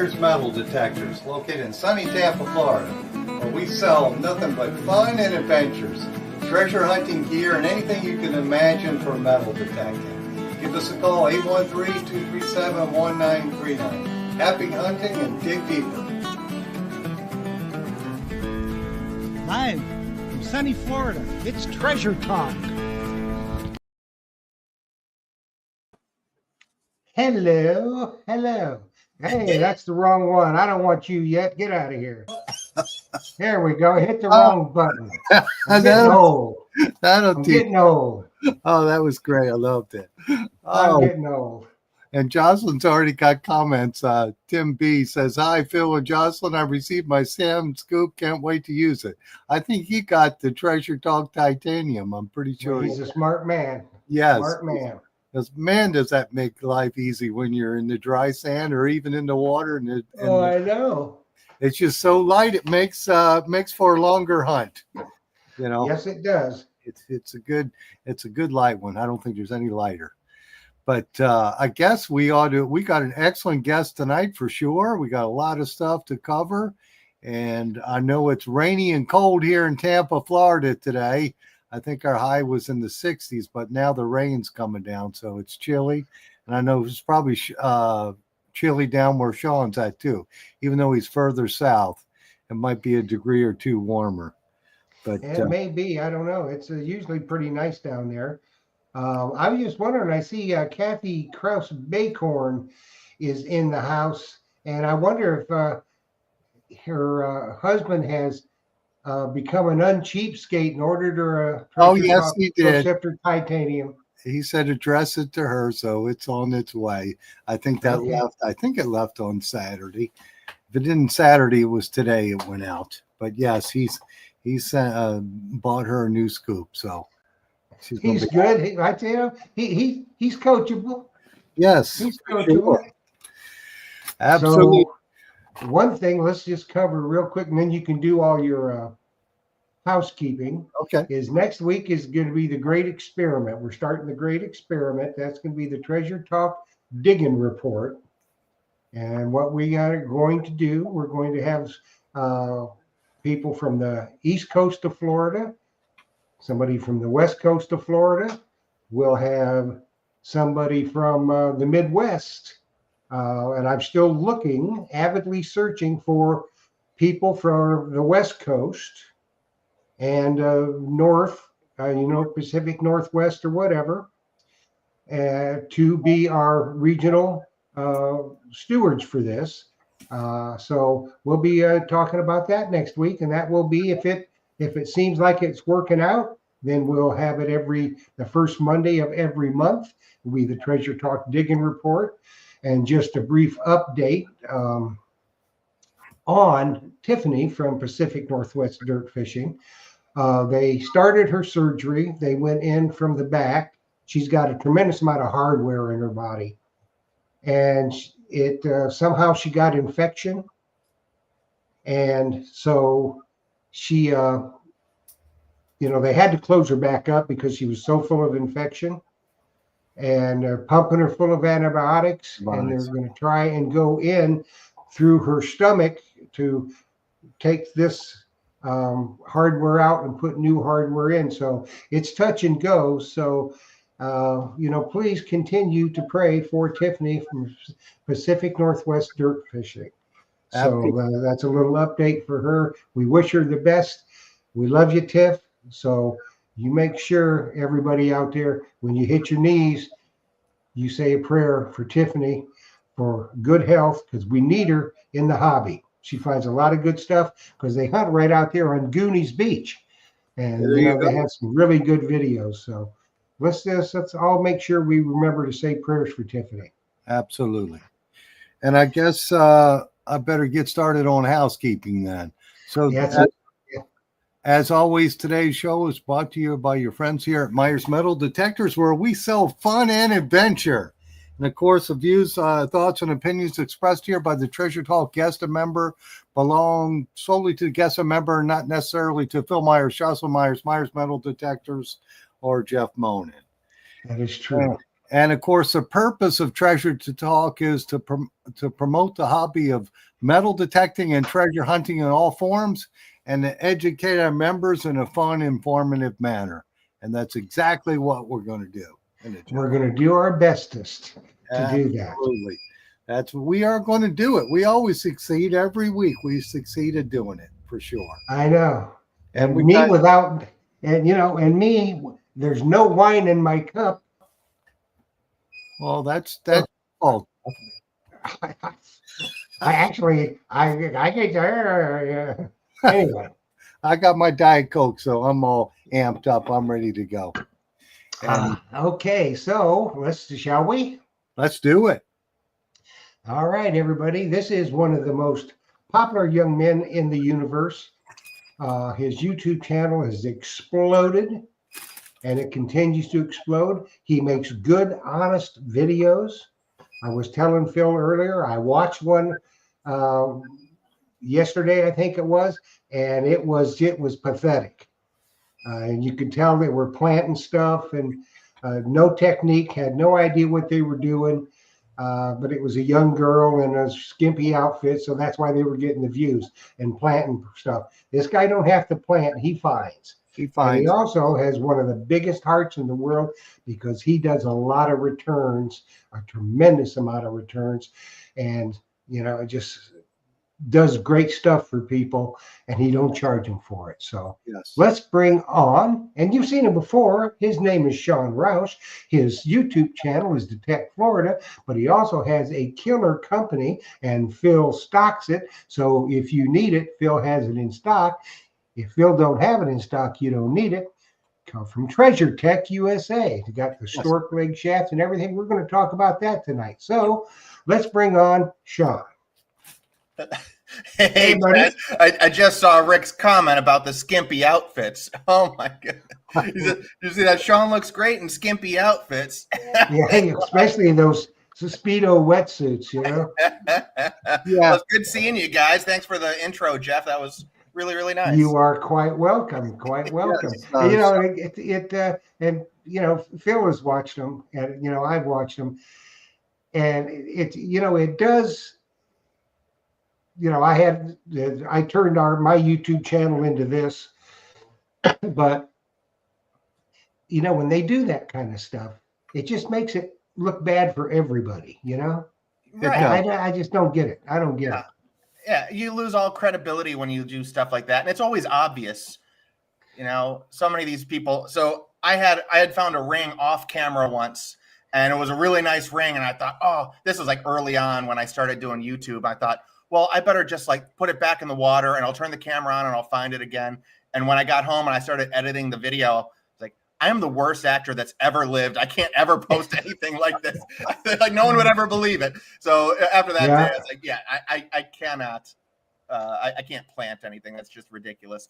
Myers Metal Detectors, located in sunny Tampa, Florida, where we sell nothing but fun and adventures, treasure hunting gear, and anything you can imagine for metal detecting. Give us a call, 813-237-1939. Happy hunting and dig deeper. Live from sunny Florida, it's Treasure Talk. Hello, hello. Hey, that's the wrong one. I don't want you yet. Get out of here. There we go. Hit the wrong button. I'm getting old. I'm getting old. Oh, that was great. I loved it. I'm getting old. And Jocelyn's already got comments. Tim B says, "Hi, Phil and Jocelyn. I received my Sam Scoop. Can't wait to use it." I think he got the Treasure Talk Titanium. I'm pretty sure. Well, he's a smart man. Yes. Smart man. Because, man, does that make life easy when you're in the dry sand or even in the water. I know. It's just so light. It makes for a longer hunt. You know. Yes, it does. It's a good light one. I don't think there's any lighter. But I guess we got an excellent guest tonight for sure. We got a lot of stuff to cover. And I know it's rainy and cold here in Tampa, Florida today. I think our high was in the 60s, but now the rain's coming down, so it's chilly. And I know it's probably chilly down where Sean's at too. Even though he's further south, it might be a degree or two warmer. But it may be. I don't know. It's usually pretty nice down there. I was just wondering, I see Kathy Kraus-Baycorn is in the house, and I wonder if her husband has become an uncheapskate and ordered her a he did. Scepter Titanium. He said address it to her, so it's on its way. I think that left. I think it left on Saturday. If it didn't Saturday, it was today it went out. But yes, he's bought her a new scoop, so he's good. I tell you, he's coachable. Yes, he's coachable. Sure. Absolutely. So, one thing, let's just cover real quick, and then you can do all your housekeeping. Okay. Is next week is going to be the Great Experiment. We're starting the Great Experiment. That's going to be the Treasure Talk Digging Report. And what we are going to do, we're going to have people from the East Coast of Florida, somebody from the West Coast of Florida. We'll have somebody from the Midwest. And I'm still looking, avidly searching for people from the West Coast and North, Pacific Northwest or whatever, to be our regional stewards for this. So we'll be talking about that next week, and that will be, if it seems like it's working out, then we'll have it the first Monday of every month. Will be the Treasure Talk Digging Report. And just a brief update on Tiffany from Pacific Northwest Dirt Fishing. They started her surgery. They went in from the back. She's got a tremendous amount of hardware in her body. And it somehow she got infection. And so she, they had to close her back up because she was so full of infection. And they're pumping her full of antibiotics, and they're going to try and go in through her stomach to take this hardware out and put new hardware in. So it's touch and go. So, please continue to pray for Tiffany from Pacific Northwest Dirt Fishing. So that's a little update for her. We wish her the best. We love you, Tiff. So you make sure, everybody out there, when you hit your knees, you say a prayer for Tiffany for good health, because we need her in the hobby. She finds a lot of good stuff because they hunt right out there on Goonies Beach. And they have some really good videos. So let's all make sure we remember to say prayers for Tiffany. Absolutely. And I guess I better get started on housekeeping then. So as always, today's show is brought to you by your friends here at Myers Metal Detectors, where we sell fun and adventure. And of course, the views, thoughts, and opinions expressed here by the Treasure Talk guest and member belong solely to the guest and member, not necessarily to Phil Myers, Jocelyn Myers, Myers Metal Detectors, or Jeff Monin. That is true. And of course, the purpose of Treasure to Talk is to promote the hobby of metal detecting and treasure hunting in all forms, and to educate our members in a fun, informative manner. And that's exactly what we're going to do. We're going to do our bestest to do that. Absolutely. That's what we are going to do it. We always succeed every week. We succeed at doing it for sure. I know. And me without, and and me, there's no wine in my cup. Well, that's fault. I actually, I get anyway. I got my Diet Coke, so I'm all amped up. I'm ready to go. Okay, so shall we? Let's do it. All right, everybody. This is one of the most popular young men in the universe. His YouTube channel has exploded, and it continues to explode. He makes good, honest videos. I was telling Phil earlier, I watched one yesterday, I think it was, and it was pathetic. And you could tell they were planting stuff and no technique, had no idea what they were doing. But it was a young girl in a skimpy outfit, so that's why they were getting the views and planting stuff. This guy don't have to plant; he finds. And he also has one of the biggest hearts in the world because he does a lot of returns, a tremendous amount of returns, and it just does great stuff for people, and he don't charge them for it. So yes. Let's bring on, and you've seen him before. His name is Sean Roush. His YouTube channel is Detect Florida, but he also has a killer company, and Phil stocks it. So if you need it, Phil has it in stock. If Phil don't have it in stock, you don't need it. Come from Treasure Tech USA. They got the stork leg shafts and everything. We're going to talk about that tonight. So let's bring on Sean. Hey, Brad, I just saw Rick's comment about the skimpy outfits. Oh my goodness. You see that? Sean looks great in skimpy outfits. Yeah, especially in those Speedo wetsuits, Yeah. Well, it's good seeing you guys. Thanks for the intro, Jeff. That was really, really nice. You are quite welcome. Quite welcome. Yes, and Phil has watched them, and I've watched them, and it does. I turned my YouTube channel into this, but when they do that kind of stuff, it just makes it look bad for everybody. Right. I just don't get it. I don't get it. Yeah, you lose all credibility when you do stuff like that, and it's always obvious. So many of these people. So I had found a ring off camera once, and it was a really nice ring, and I thought, oh, this was like early on when I started doing YouTube. I thought, well, I better just put it back in the water, and I'll turn the camera on and I'll find it again. And when I got home and I started editing the video, I was like, I am the worst actor that's ever lived. I can't ever post anything like this. Like no one would ever believe it. So after that day, I was like, I cannot, I can't plant anything. That's just ridiculous.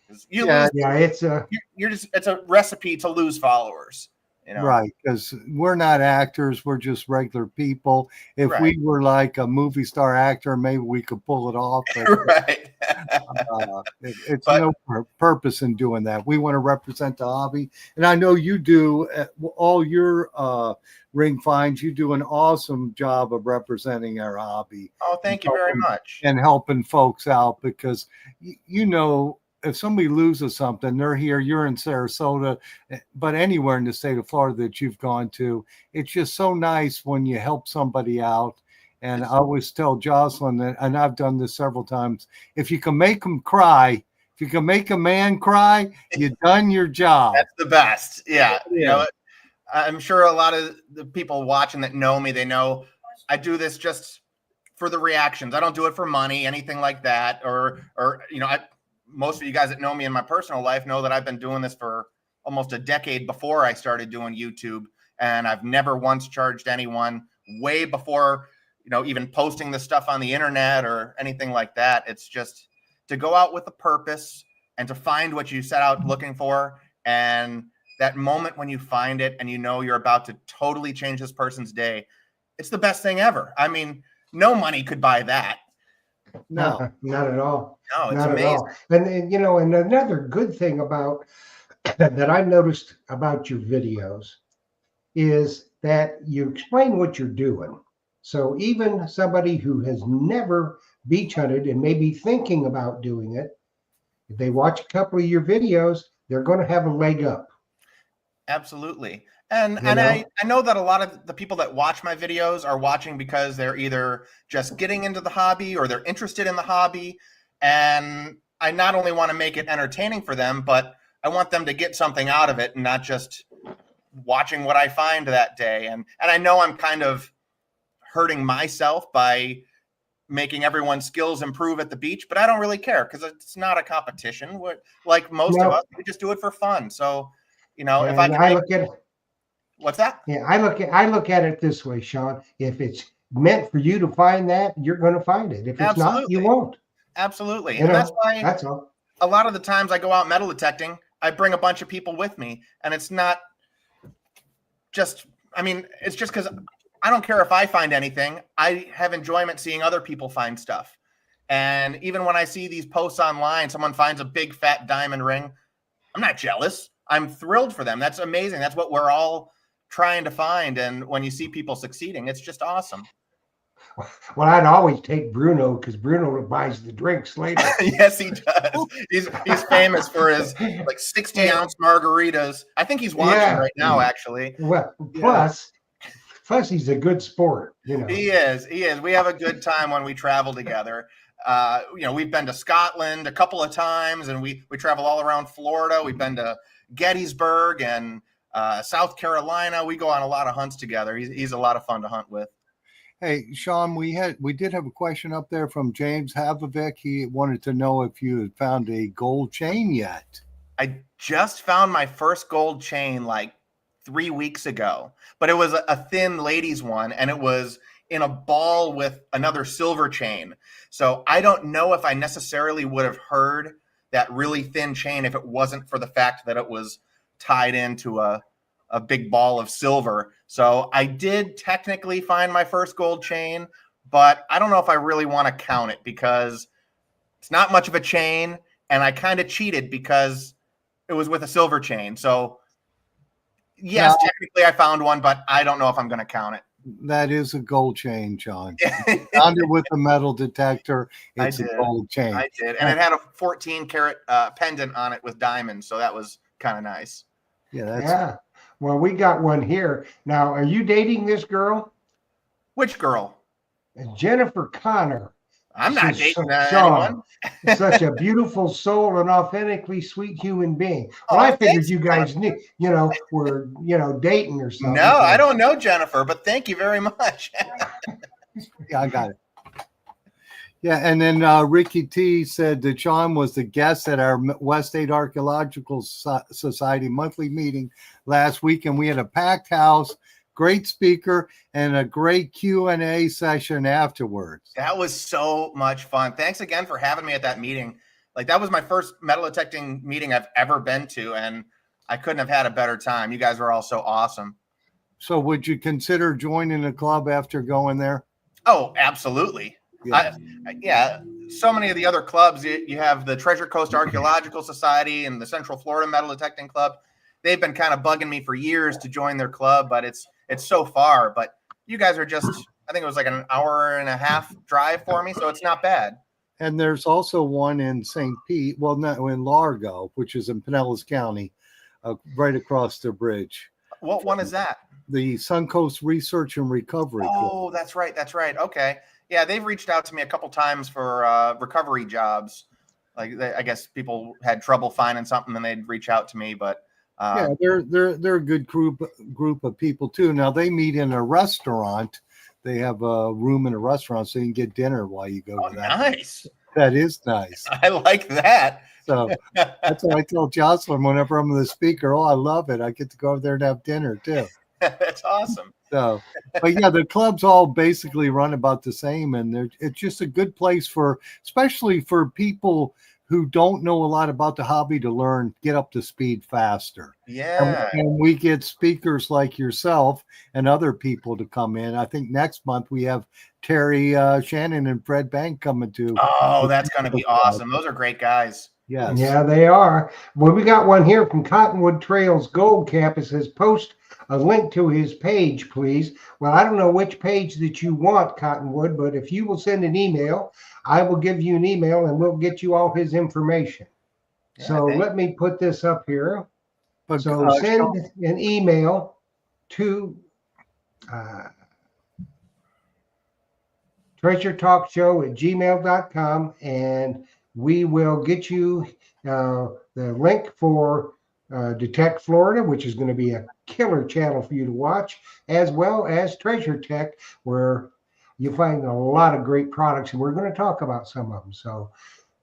It's a recipe to lose followers. Right, because we're not actors, we're just regular people. If we were like a movie star actor, maybe we could pull it off. But, right. It's no purpose in doing that. We want to represent the hobby. And I know you do all your ring finds. You do an awesome job of representing our hobby. Oh, thank you very much. And helping folks out because, if somebody loses something, they're here, you're in Sarasota, but anywhere in the state of Florida that you've gone to, it's just so nice when you help somebody out. And I always tell Jocelyn that, and I've done this several times, if you can make them cry, if you can make a man cry, you've done your job. That's the best. Yeah. I'm sure a lot of the people watching that know me, they know I do this just for the reactions. I don't do it for money, anything like that. Most of you guys that know me in my personal life know that I've been doing this for almost a decade before I started doing YouTube. And I've never once charged anyone way before, even posting the stuff on the internet or anything like that. It's just to go out with a purpose and to find what you set out looking for. And that moment when you find it and you're about to totally change this person's day, it's the best thing ever. I mean, no money could buy that. No, not at all. No, it's not amazing. At all. And and another good thing about that I've noticed about your videos is that you explain what you're doing. So even somebody who has never beach hunted and may be thinking about doing it, if they watch a couple of your videos, they're going to have a leg up. Absolutely. And You and know? I know that a lot of the people that watch my videos are watching because they're either just getting into the hobby or they're interested in the hobby. And I not only want to make it entertaining for them, but I want them to get something out of it and not just watching what I find that day. And I know I'm kind of hurting myself by making everyone's skills improve at the beach, but I don't really care because it's not a competition. Like most of No. us, we just do it for fun. So, you know, if And I can I make, look at it, what's that? yeah, I look at it this way, Sean. If it's meant for you to find that, you're going to find it. If it's not, you Absolutely. won't. Absolutely. You And that's know, why that's all. a lot of the times I go out metal detecting, I bring a bunch of people with me. And it's not just, I mean, it's just because I don't care if I find anything. I have enjoyment seeing other people find stuff. And even when I see these posts online, someone finds a big fat diamond ring, I'm not jealous. I'm thrilled for them. That's amazing. That's what we're all trying to find. And when you see people succeeding, it's just awesome. Well, I'd always take Bruno because Bruno buys the drinks later. Yes, he does. He's famous for his like 60-ounce margaritas. I think he's watching Yeah. right now, actually. Well, Yeah. plus he's a good sport, you know. He is. He is. We have a good time when we travel together. You know, we've been to Scotland a couple of times, and we travel all around Florida. We've been to Gettysburg and South Carolina. We go on a lot of hunts together. He's a lot of fun to hunt with. Hey, Sean, we did have a question up there from James Havovic. He wanted to know if you had found a gold chain yet. I just found my first gold chain like 3 weeks ago, but it was a thin ladies one, and it was in a ball with another silver chain. So I don't know if I necessarily would have heard that really thin chain if it wasn't for the fact that it was tied into a big ball of silver. So I did technically find my first gold chain, but I don't know if I really want to count it because it's not much of a chain, and I kind of cheated because it was with a silver chain. So yes, technically I found one, but I don't know if I'm going to count it. That is a gold chain, John. Found it with a metal detector. It's a did. gold chain. I did. And it had a 14-karat pendant on it with diamonds. So that was kind of nice. Yeah, that's Yeah. Well, we got one here. Now, are you dating this girl? Which girl? Jennifer Connor. I'm not She's dating Sean. anyone. Such a beautiful soul and authentically sweet human being. Well, Oh, I figured thanks, you guys knew, were, dating or something. No, I don't know Jennifer, but thank you very much. yeah, I got it. Yeah, and then Ricky T said that John was the guest at our West State Archaeological Society monthly meeting last week, and we had a packed house, great speaker, and a great Q&A session afterwards. That was so much fun. Thanks again for having me at that meeting. Like, that was my first metal detecting meeting I've ever been to, and I couldn't have had a better time. You guys were all so awesome. So would you consider joining the club after going there? Oh, absolutely. Yeah. So many of the other clubs, you have the Treasure Coast Archaeological Society and the Central Florida Metal Detecting Club. They've been kind of bugging me for years to join their club, but it's so far. But you guys are just, I think it was like an hour and a half drive for me, so it's not bad. And there's also one in St. Pete, well, no, in Largo, which is in Pinellas County, right across the bridge. What one is that? The Suncoast Research and Recovery Club. Oh, that's right. That's right. Okay. Yeah, they've reached out to me a couple times for recovery jobs. Like, I guess people had trouble finding something and they'd reach out to me. But yeah, they're a good group of people too. Now they meet in a restaurant. They have a room in a restaurant, so you can get dinner while you go to that. Nice. That is nice. I like that. So that's what I tell Jocelyn whenever I'm the speaker. Oh, I love it. I get to go over there and have dinner too. That's awesome. So, but yeah, the clubs all basically run about the same, and it's just a good place for, especially for people who don't know a lot about the hobby, to learn, get up to speed faster. Yeah. And we get speakers like yourself and other people to come in. I think next month we have Terry Shannon and Fred Bank coming to. Oh, that's going to be awesome. Those are great guys. Yes. Yeah, they are. Well, we got one here from Cottonwood Trails Gold Camp. It says, post a link to his page, please. Well, I don't know which page that you want, Cottonwood, but if you will send an email, I will give you an email and we'll get you all his information. Yeah, So let me put this up here. But So send an email to treasuretalkshow@gmail.com and we will get you the link for Detect Florida, which is going to be a killer channel for you to watch, as well as Treasure Tech, where you find a lot of great products, and we're going to talk about some of them. So,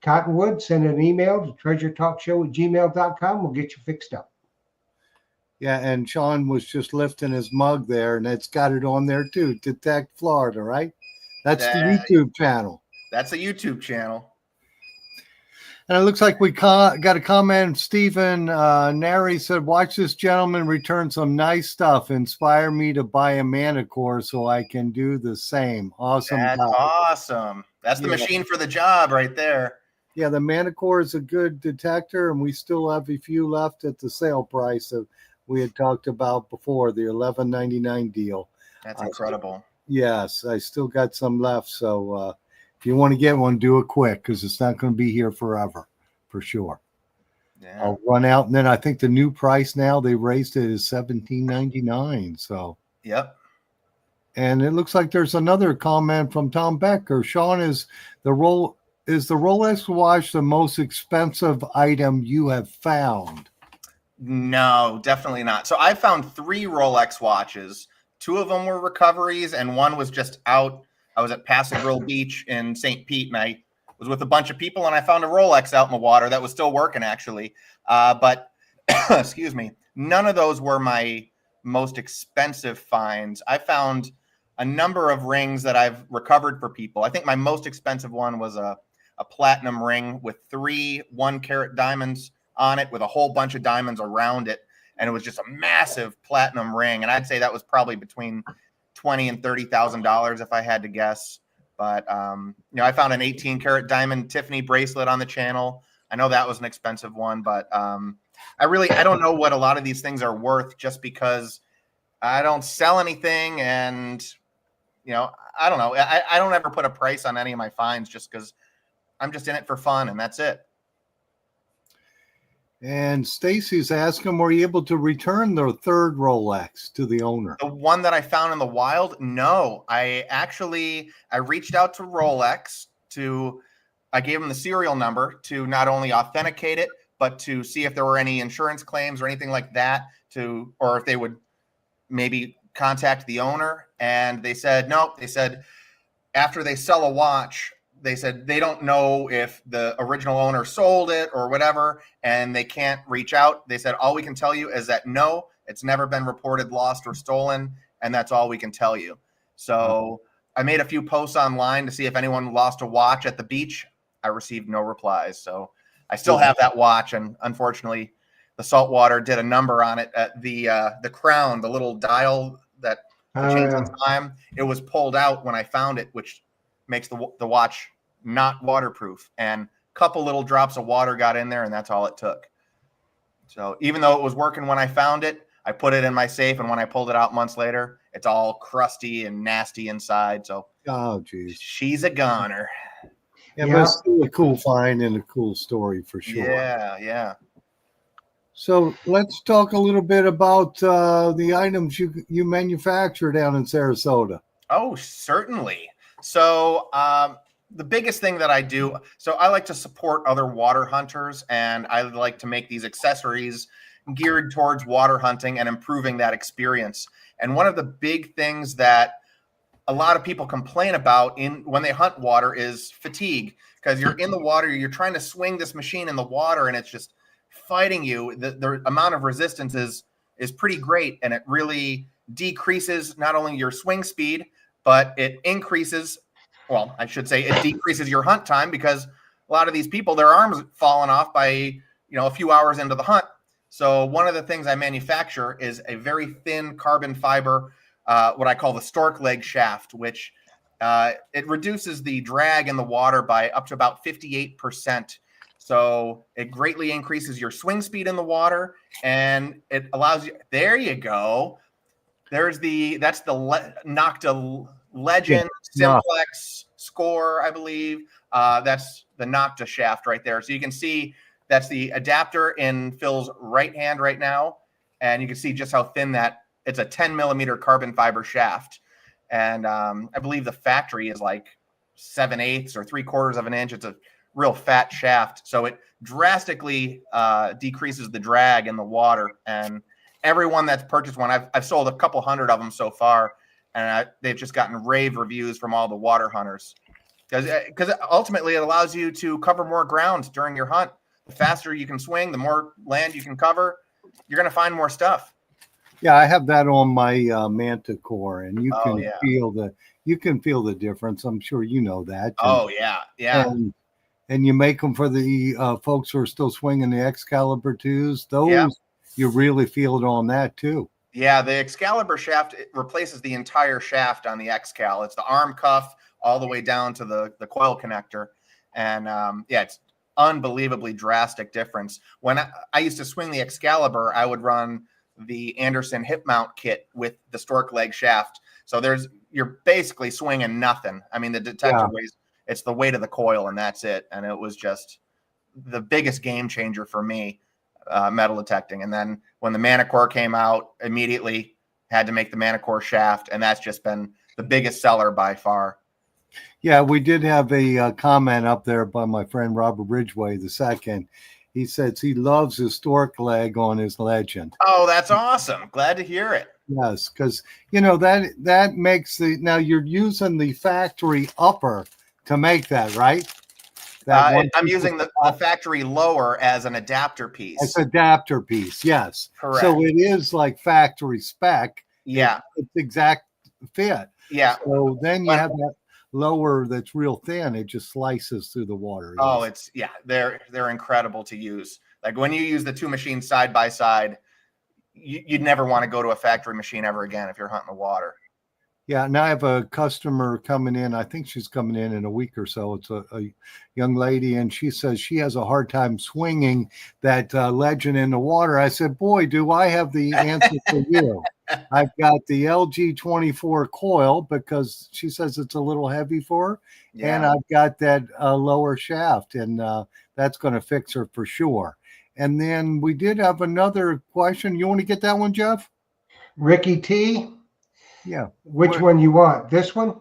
Cottonwood, send an email to treasuretalkshow@gmail.com. We'll get you fixed up. yeah, and Sean was just lifting his mug there, and it's got it on there too. Detect Florida, right? That's the YouTube channel. That's a YouTube channel. And it looks like we got a comment. Stephen Nary said, watch this gentleman return some nice stuff. Inspire me to buy a Manticore so I can do the same. Awesome. That's awesome. That's the machine for the job right there. Yeah, the Manticore is a good detector, and we still have a few left at the sale price that we had talked about before, the $11.99 deal. That's incredible. Yes, I still got some left. So if you want to get one, do it quick because it's not going to be here forever, for sure. Yeah. I'll run out, and then I think the new price now they raised it is $17.99. So yep. And it looks like there's another comment from Tom Becker. Sean, is the Rolex watch the most expensive item you have found? No, definitely not. So I found 3 Rolex watches. 2 of them were recoveries, and one was just out. I was at Paso Grill Beach in St. Pete, and I was with a bunch of people, and I found a Rolex out in the water that was still working, actually. But excuse me, none of those were my most expensive finds. I found a number of rings that I've recovered for people. I think my most expensive one was a platinum ring with 3 1-carat diamonds on it with a whole bunch of diamonds around it. And it was just a massive platinum ring. And I'd say that was probably between $20,000 and $30,000 if I had to guess. But, I found an 18-karat diamond Tiffany bracelet on the channel. I know that was an expensive one, but I don't know what a lot of these things are worth just because I don't sell anything. And, I don't know. I don't ever put a price on any of my finds just because I'm just in it for fun, and that's it. And Stacy's asking, were you able to return the 3rd Rolex to the owner? The one that I found in the wild? No. I reached out to Rolex I gave them the serial number to not only authenticate it, but to see if there were any insurance claims or anything like that, or if they would maybe contact the owner. And they said, no. They said after they sell a watch, they said they don't know if the original owner sold it or whatever, and they can't reach out. They said, all we can tell you is that no, it's never been reported lost or stolen, and that's all we can tell you. So I made a few posts online to see if anyone lost a watch at the beach. I received no replies. So I still have that watch, and unfortunately, the saltwater did a number on it at the crown, the little dial that changes time. It was pulled out when I found it, which makes the watch not waterproof, and a couple little drops of water got in there, and that's all it took. So even though it was working when I found it, I put it in my safe, and when I pulled it out months later, it's all crusty and nasty inside. So she's a goner. Yeah, but it's still a cool find and a cool story for sure. Yeah. So let's talk a little bit about the items you manufacture down in Sarasota. Oh, certainly. So the biggest thing that I do, so I like to support other water hunters, and I like to make these accessories geared towards water hunting and improving that experience. And one of the big things that a lot of people complain about when they hunt water is fatigue, because you're in the water, you're trying to swing this machine in the water, and it's just fighting you. The amount of resistance is pretty great, and it really decreases not only your swing speed, but it increases, well, I should say it decreases your hunt time, because a lot of these people, their arms falling off by, a few hours into the hunt. So one of the things I manufacture is a very thin carbon fiber, what I call the stork leg shaft, which it reduces the drag in the water by up to about 58%. So it greatly increases your swing speed in the water, and it allows you, there you go. That's the Nocta Legend Yeah. Simplex Score, I believe. That's the Nocta shaft right there. So you can see that's the adapter in Phil's right hand right now, and you can see just how thin that. It's a 10 millimeter carbon fiber shaft, and I believe the factory is like 7/8 or 3/4 of an inch. It's a real fat shaft, so it drastically decreases the drag in the water. And everyone that's purchased one, I've sold a couple hundred of them so far, and they've just gotten rave reviews from all the water hunters because ultimately it allows you to cover more ground during your hunt. The faster you can swing, the more land you can cover. You're going to find more stuff. Yeah, I have that on my Manticore, and you Oh, can yeah. feel the difference. I'm sure you know that. Oh yeah, yeah. And you make them for the folks who are still swinging the Excalibur 2s. Those Yeah. you really feel it on that too. Yeah, the Excalibur shaft, it replaces the entire shaft on the Excal. It's the arm cuff all the way down to the coil connector. And yeah, it's unbelievably drastic difference. When I used to swing the Excalibur, I would run the Anderson hip mount kit with the stork leg shaft. So you're basically swinging nothing. I mean, the detector weighs, it's the weight of the coil and that's it. And it was just the biggest game changer for me, metal detecting. And then when the Manticore came out, immediately had to make the Manticore shaft. And that's just been the biggest seller by far. Yeah, we did have a comment up there by my friend Robert Ridgway II. He says he loves his stork leg on his Legend. Oh, that's awesome. Glad to hear it. Yes, because that makes now you're using the factory upper to make that, right? I'm using the factory lower as an adapter piece. It's adapter piece, yes. Correct. So it is like factory spec. Yeah. It's exact fit. Yeah. So then you have that lower that's real thin. It just slices through the water. Oh, they're incredible to use. Like when you use the two machines side by side, you'd never want to go to a factory machine ever again if you're hunting the water. Yeah, now I have a customer coming in. I think she's coming in a week or so. It's a young lady, and she says she has a hard time swinging that Legend in the water. I said, boy, do I have the answer for you. I've got the LG24 coil because she says it's a little heavy for her. Yeah. And I've got that lower shaft, and that's going to fix her for sure. And then we did have another question. You want to get that one, Jeff? Ricky T. Yeah. Which one you want? This one?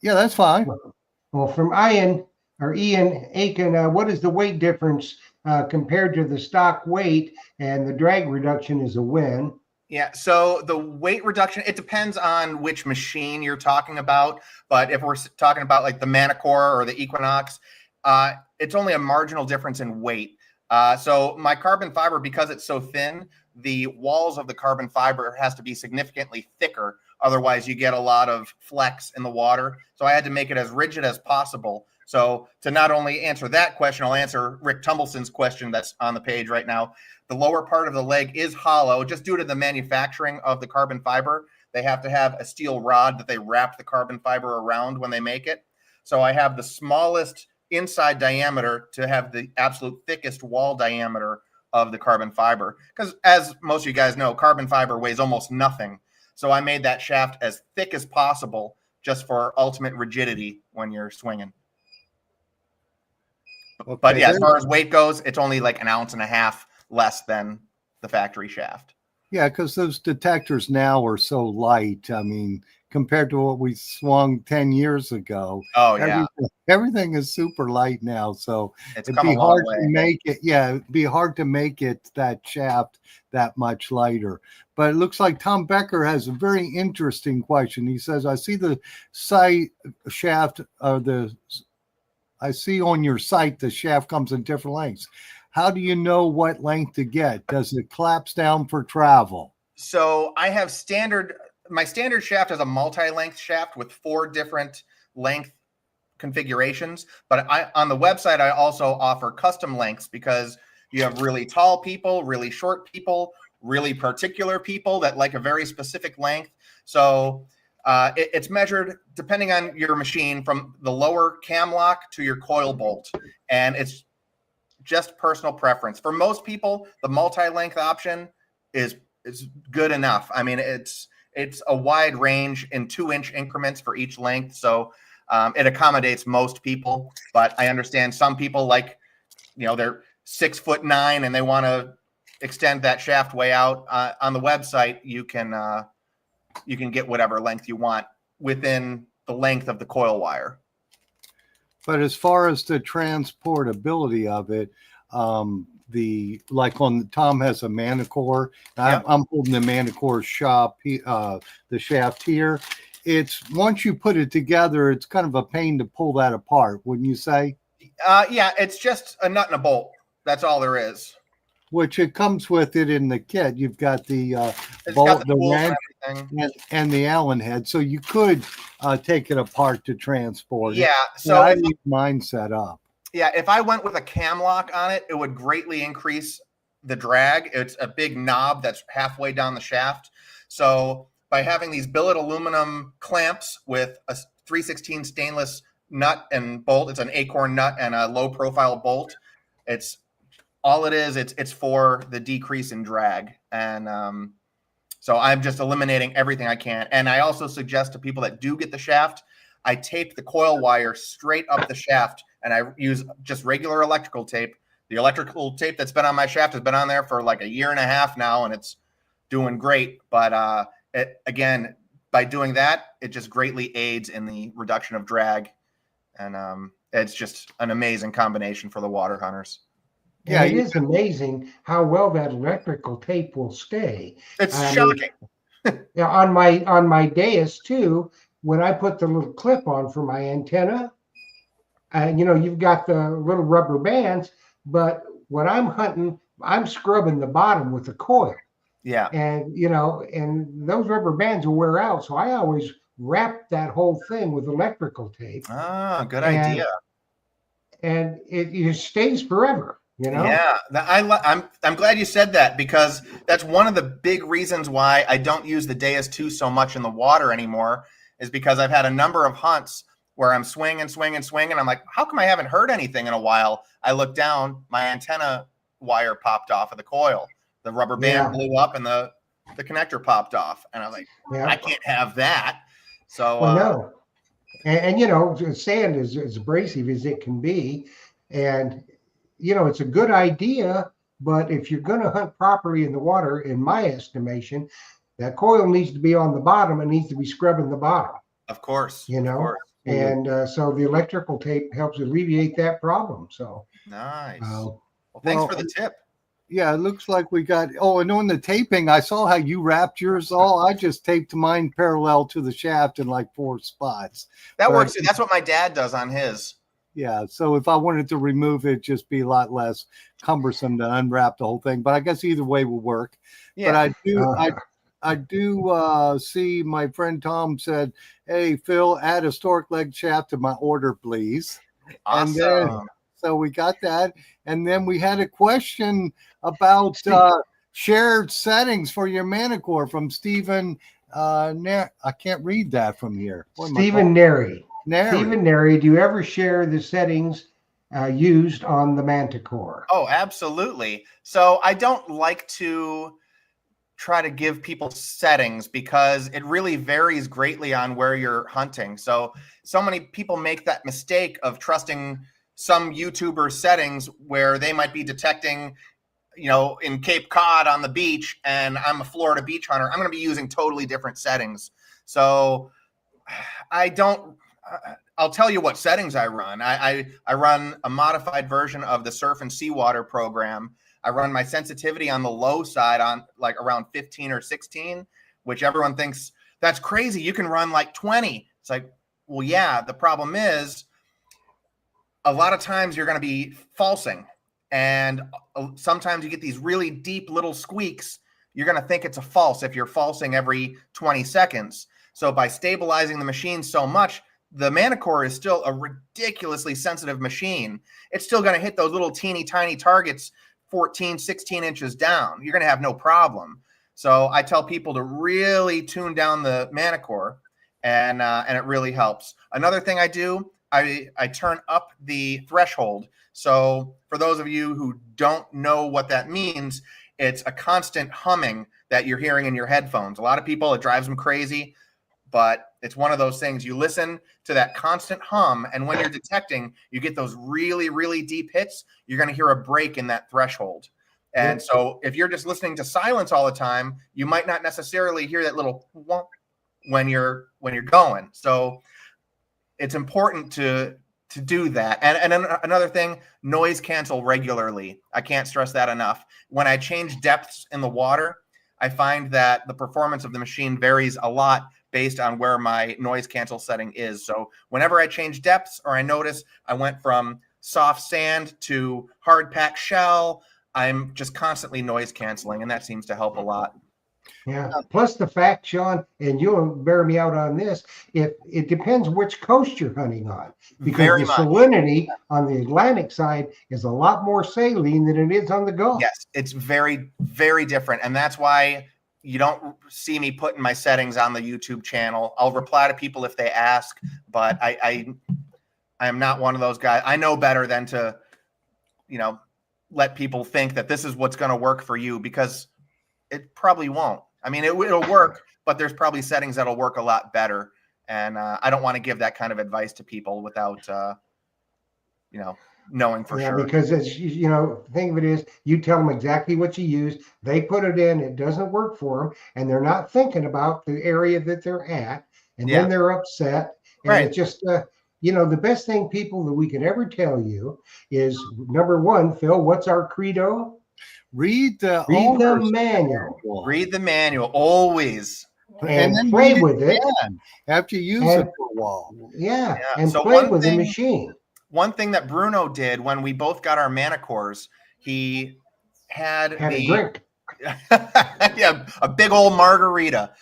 Yeah, that's fine. Well, from Ian Aiken, what is the weight difference compared to the stock weight? And the drag reduction is a win. Yeah, so the weight reduction, it depends on which machine you're talking about. But if we're talking about like the Manticore or the Equinox, it's only a marginal difference in weight. So my carbon fiber, because it's so thin, the walls of the carbon fiber has to be significantly thicker. Otherwise, you get a lot of flex in the water. So I had to make it as rigid as possible. So to not only answer that question, I'll answer Rick Tumbleson's question that's on the page right now. The lower part of the leg is hollow just due to the manufacturing of the carbon fiber. They have to have a steel rod that they wrap the carbon fiber around when they make it. So I have the smallest inside diameter to have the absolute thickest wall diameter of the carbon fiber. Because as most of you guys know, carbon fiber weighs almost nothing. So I made that shaft as thick as possible just for ultimate rigidity when you're swinging. Okay, but yeah, as far as weight goes, it's only like 1.5 ounces less than the factory shaft. Yeah, because those detectors now are so light. I mean, compared to what we swung 10 years ago. Oh, yeah. Everything is super light now. So it'd be hard to make it. Yeah, it'd be hard to make it that shaft that much lighter. But it looks like Tom Becker has a very interesting question. He says, I see the site shaft, I see on your site the shaft comes in different lengths. How do you know what length to get? Does it collapse down for travel? So I have my standard shaft is a multi-length shaft with 4 different length configurations. But on the website, I also offer custom lengths because you have really tall people, really short people, really particular people that like a very specific length. So it's measured depending on your machine from the lower cam lock to your coil bolt. And it's just personal preference. For most people, the multi-length option is good enough. I mean, it's it's a wide range in 2-inch increments for each length. So it accommodates most people, but I understand some people like, they're 6'9" and they want to extend that shaft way out. On the website, you can get whatever length you want within the length of the coil wire. But as far as the transportability of it, Tom has a Manticore. Yep. I'm holding the Manticore the shaft here. It's once you put it together, it's kind of a pain to pull that apart, wouldn't you say? Yeah, it's just a nut and a bolt. That's all there is. Which it comes with it in the kit. You've got the It's bolt, got the the tools wrench, and everything. and the Allen head, so you could take it apart to transport it. Yeah, so I leave mine set up. yeah, if I went with a cam lock on it, it would greatly increase the drag. It's a big knob that's halfway down the shaft. So by having these billet aluminum clamps with a 3/16 stainless nut and bolt, it's an acorn nut and a low profile bolt. It's all it is. It's for the decrease in drag. And so I'm just eliminating everything I can. And I also suggest to people that do get the shaft, I tape the coil wire straight up the shaft, and I use just regular electrical tape. The electrical tape that's been on my shaft has been on there for like a year and a half now, and it's doing great. But again, by doing that, it just greatly aids in the reduction of drag. And it's just an amazing combination for the water hunters. Yeah, it is amazing how well that electrical tape will stay. It's shocking. Yeah, on my Deus too, when I put the little clip on for my antenna, you've got the little rubber bands, but when I'm hunting, I'm scrubbing the bottom with the coil. Yeah. And and those rubber bands will wear out, so I always wrap that whole thing with electrical tape. Ah, good idea. And it stays forever. Yeah, I'm glad you said that, because that's one of the big reasons why I don't use the Deus 2 so much in the water anymore, is because I've had a number of hunts where I'm swinging. I'm like, how come I haven't heard anything in a while? I look down, my antenna wire popped off of the coil. The rubber band blew up and the connector popped off. And I'm like, I can't have that. So, no. And sand is as abrasive as it can be. And it's a good idea, but if you're going to hunt properly in the water, in my estimation, that coil needs to be on the bottom and needs to be scrubbing the bottom. Of course. Of course. And so the electrical tape helps alleviate that problem. So nice. Thanks for the tip. Yeah, it looks like we got. Oh, and on the taping, I saw how you wrapped yours all. I just taped mine parallel to the shaft in like 4 spots. That works. That's what my dad does on his. Yeah, so if I wanted to remove it, just be a lot less cumbersome to unwrap the whole thing. But I guess either way will work. Yeah. But I do see my friend Tom said, "Hey Phil, add a stork leg shaft to my order, please." Awesome. And then, so we got that, and then we had a question about shared settings for your Manticore from Stephen. I can't read that from here. Stephen Neri. Stephen Neri, do you ever share the settings used on the Manticore? Oh, absolutely. So I don't like to try to give people settings because it really varies greatly on where you're hunting. So many people make that mistake of trusting some YouTuber settings where they might be detecting, in Cape Cod on the beach, and I'm a Florida beach hunter. I'm going to be using totally different settings. So I'll tell you what settings I run. I run a modified version of the Surf and Seawater program. I run my sensitivity on the low side on like around 15 or 16, which everyone thinks that's crazy. You can run like 20. It's like, well, yeah, the problem is a lot of times you're going to be falsing, and sometimes you get these really deep little squeaks. You're going to think it's a false if you're falsing every 20 seconds. So by stabilizing the machine so much, the Manticore is still a ridiculously sensitive machine. It's still going to hit those little teeny tiny targets 14, 16 inches down. You're going to have no problem. So I tell people to really tune down the Manticore, and it really helps. Another thing I do, I turn up the threshold. So for those of you who don't know what that means, it's a constant humming that you're hearing in your headphones. A lot of people, it drives them crazy, but it's one of those things. You listen to that constant hum, and when you're detecting, you get those really, really deep hits. You're going to hear a break in that threshold. And so if you're just listening to silence all the time, you might not necessarily hear that little whomp when you're going. So it's important to do that. And another thing, noise cancel regularly. I can't stress that enough. When I change depths in the water, I find that the performance of the machine varies a lot based on where my noise cancel setting is. So whenever I change depths, or I notice I went from soft sand to hard packed shell, I'm just constantly noise canceling, and that seems to help a lot. Yeah. Plus the fact, Sean, and you'll bear me out on this, if it depends which coast you're hunting on, because Very the much. salinity on the Atlantic side is a lot more saline than it is on the Gulf. Yes, it's very, very different. And that's why you don't see me putting my settings on the YouTube channel. I'll reply to people if they ask, but I am not one of those guys. I know better than to, let people think that this is what's going to work for you, because it probably won't. I mean, it'll work, but there's probably settings that'll work a lot better. And I don't want to give that kind of advice to people without, knowing for sure. Because it's, the thing of it is, you tell them exactly what you use, they put it in, it doesn't work for them, and they're not thinking about the area that they're at, and then they're upset. And Right. it's just, the best thing, people, that we can ever tell you is, number one, Phil, what's our credo? Read the manual. Read the manual always. And then play read with it again after you use it for a while. Yeah, Yeah. and So play one with the thing- machine. One thing that Bruno did when we both got our Manticores, he had a drink. yeah, a big old margarita.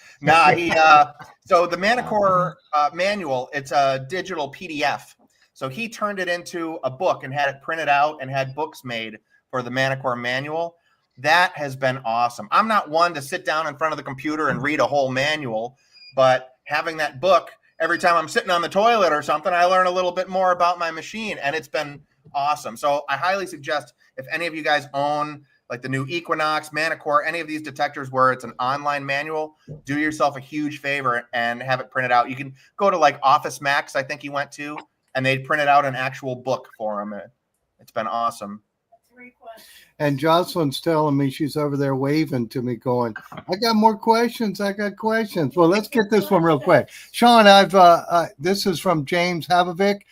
So the Manticore manual, it's a digital PDF. So he turned it into a book and had it printed out and had books made for the Manticore manual. That has been awesome. I'm not one to sit down in front of the computer and read a whole manual, but having that book, every time I'm sitting on the toilet or something, I learn a little bit more about my machine, and it's been awesome. So I highly suggest, if any of you guys own like the new Equinox, Manticore, any of these detectors where it's an online manual, do yourself a huge favor and have it printed out. You can go to like Office Max, I think he went to, and they printed out an actual book for him. It's been awesome. And Jocelyn's telling me, she's over there waving to me going, I got more questions. I got questions. Well, let's get this one real quick. Sean, this is from James Havovic.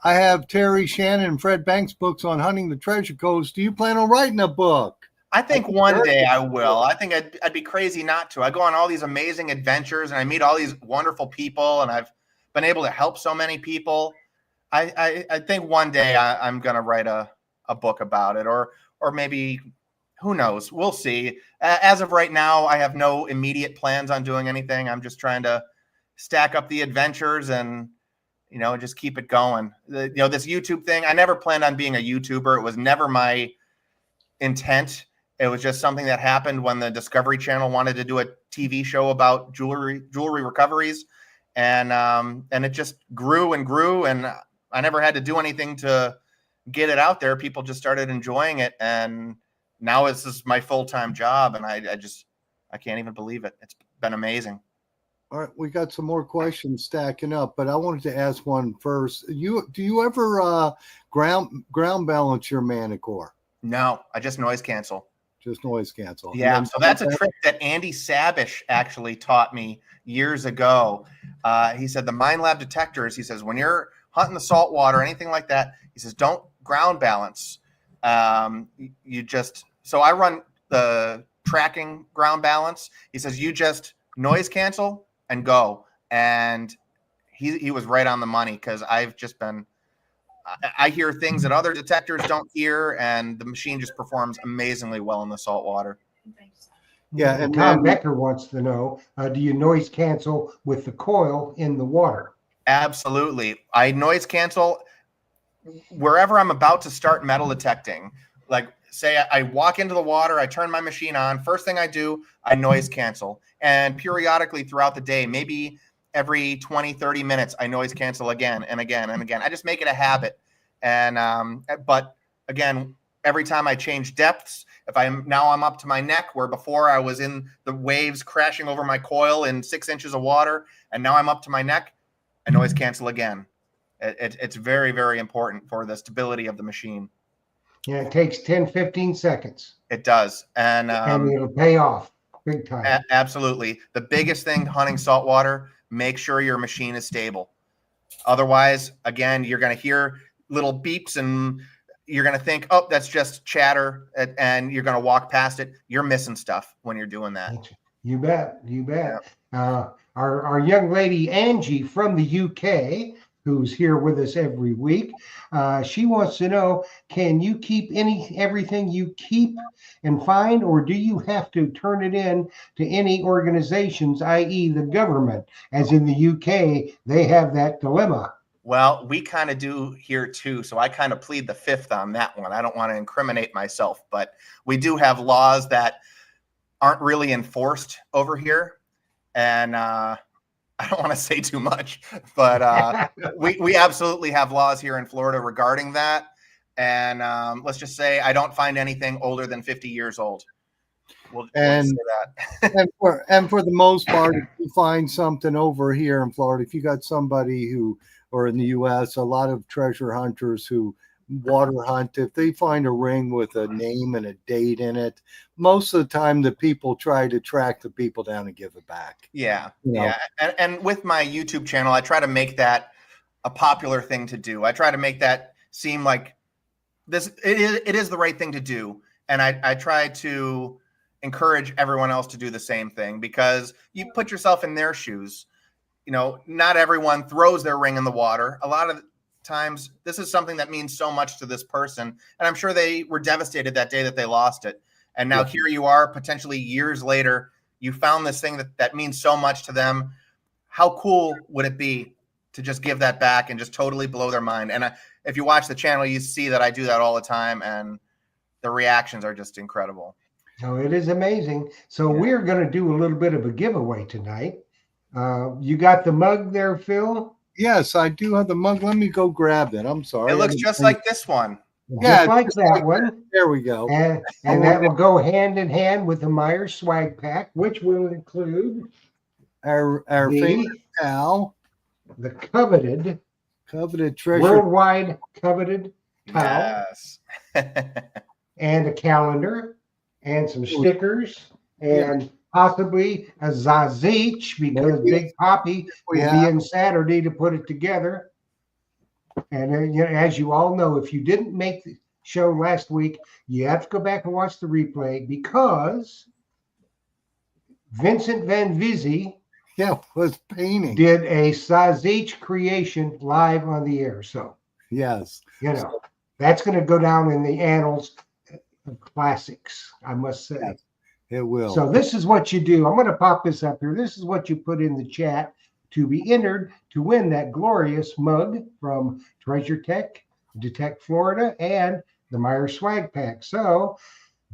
I have Terry Shannon and Fred Banks books on hunting the treasure coast. Do you plan on writing a book? I think one day I will. I think I'd be crazy not to. I go on all these amazing adventures and I meet all these wonderful people, and I've been able to help so many people. I think one day I'm going to write a book about it, or maybe, who knows? We'll see. As of right now, I have no immediate plans on doing anything. I'm just trying to stack up the adventures and, just keep it going. This YouTube thing, I never planned on being a YouTuber. It was never my intent. It was just something that happened when the Discovery Channel wanted to do a TV show about jewelry recoveries. And it just grew and grew, and I never had to do anything to get it out there. People just started enjoying it, and now this is my full-time job, and I can't even believe it. It's been amazing. All right, we got some more questions stacking up, but I wanted to ask one first. Do you ever ground balance your Manticore? No, I just noise cancel. Just noise cancel. Yeah, so that's a trick that Andy Sabish actually taught me years ago. He said the Mind Lab detectors, he says, when you're hunting the salt water, anything like that, he says, don't ground balance. So I run the tracking ground balance. He says, you just noise cancel and go. And he was right on the money, because I've just been, I hear things that other detectors don't hear, and the machine just performs amazingly well in the salt water. Yeah, and Tom Becker wants to know, do you noise cancel with the coil in the water? Absolutely. I noise cancel wherever I'm about to start metal detecting. Like, say I walk into the water, I turn my machine on. First thing I do, I noise cancel. And periodically throughout the day, maybe every 20, 30 minutes, I noise cancel again and again and again. I just make it a habit. And but again, every time I change depths. If I'm up to my neck, where before I was in the waves crashing over my coil in 6 inches of water, and now I'm up to my neck, I noise cancel again. It's very, very important for the stability of the machine. Yeah, it takes 10, 15 seconds. It does. And it'll pay off big time. Absolutely. The biggest thing hunting saltwater, make sure your machine is stable. Otherwise, again, you're going to hear little beeps and you're going to think, oh, that's just chatter, and you're going to walk past it. You're missing stuff when you're doing that. You bet. You bet. Yeah. Our young lady, Angie from the UK, who's here with us every week, she wants to know, can you keep everything you keep and find, or do you have to turn it in to any organizations, i.e. the government? As in the UK, they have that dilemma. Well, we kind of do here too. So I kind of plead the fifth on that one. I don't want to incriminate myself, but we do have laws that aren't really enforced over here. And I don't want to say too much, but we absolutely have laws here in Florida regarding that. And let's just say I don't find anything older than 50 years old. We'll say that. and for the most part, if you find something over here in Florida, if you got somebody who, or in the U.S., a lot of treasure hunters who water hunt, if they find a ring with a name and a date in it, most of the time the people try to track the people down and give it back. Yeah. Yeah. And with my YouTube channel, I try to make that a popular thing to do. I try to make that seem like it is the right thing to do. And I try to encourage everyone else to do the same thing, because you put yourself in their shoes. You know, not everyone throws their ring in the water. A lot of times this is something that means so much to this person, and I'm sure they were devastated that day that they lost it. And now here you are, potentially years later, you found this thing that means so much to them. How cool would it be to just give that back and just totally blow their mind? And if you watch the channel, you see that I do that all the time, and the reactions are just incredible. So it is amazing. So we're going to do a little bit of a giveaway tonight. You got the mug there, Phil? Yes, I do have the mug. Let me go grab that. I'm sorry. It looks just like this one. Just like that one. There we go. And that will go hand in hand with the Myers swag pack, which will include our favorite towel, the coveted treasure, worldwide coveted towel, yes. and a calendar, and some stickers, and possibly a Zazich, because Big Poppy will be in Saturday to put it together. And as you all know, if you didn't make the show last week, you have to go back and watch the replay, because Vincent Van Vizzy was painting, did a Zazich creation live on the air. So yes, that's going to go down in the annals of classics, I must say. Yes. It will. So this is what you do. I'm going to pop this up here. This is what you put in the chat to be entered to win that glorious mug from Treasure Tech, Detect Florida, and the Myers swag pack. So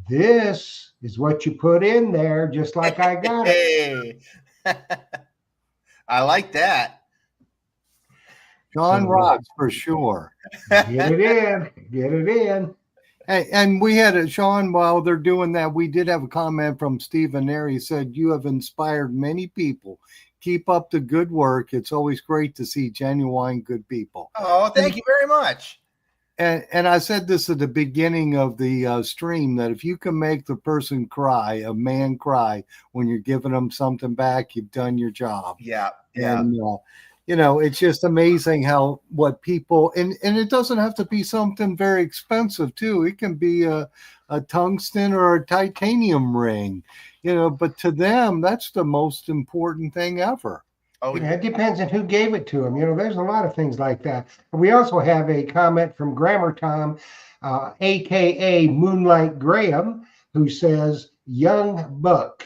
this is what you put in there, just like I got it. I like that. John rocks for sure. Get it in. Get it in. And we had Sean, while they're doing that, we did have a comment from Stephen there. He said, "You have inspired many people. Keep up the good work. It's always great to see genuine good people." Oh, thank you very much. And I said this at the beginning of the stream, that if you can make the person cry, a man cry, when you're giving them something back, you've done your job. Yeah. And, it's just amazing how what people, and it doesn't have to be something very expensive too. It can be a tungsten or a titanium ring, but to them, that's the most important thing ever. Oh, yeah, it depends on who gave it to them. There's a lot of things like that. We also have a comment from Grammar Tom, aka Moonlight Graham, who says, "Young Buck,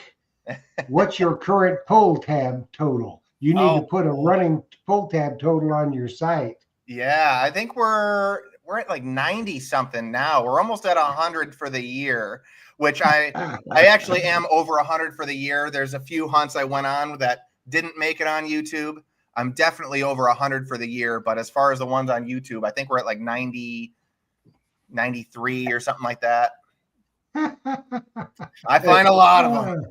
what's your current pull tab total? You need to put a running pull tab total on your site." Yeah, I think we're at like 90 something now. We're almost at 100 for the year, which I actually am over 100 for the year. There's a few hunts I went on that didn't make it on YouTube. I'm definitely over 100 for the year, but as far as the ones on YouTube, I think we're at like 90, 93 or something like that. I find a lot of them.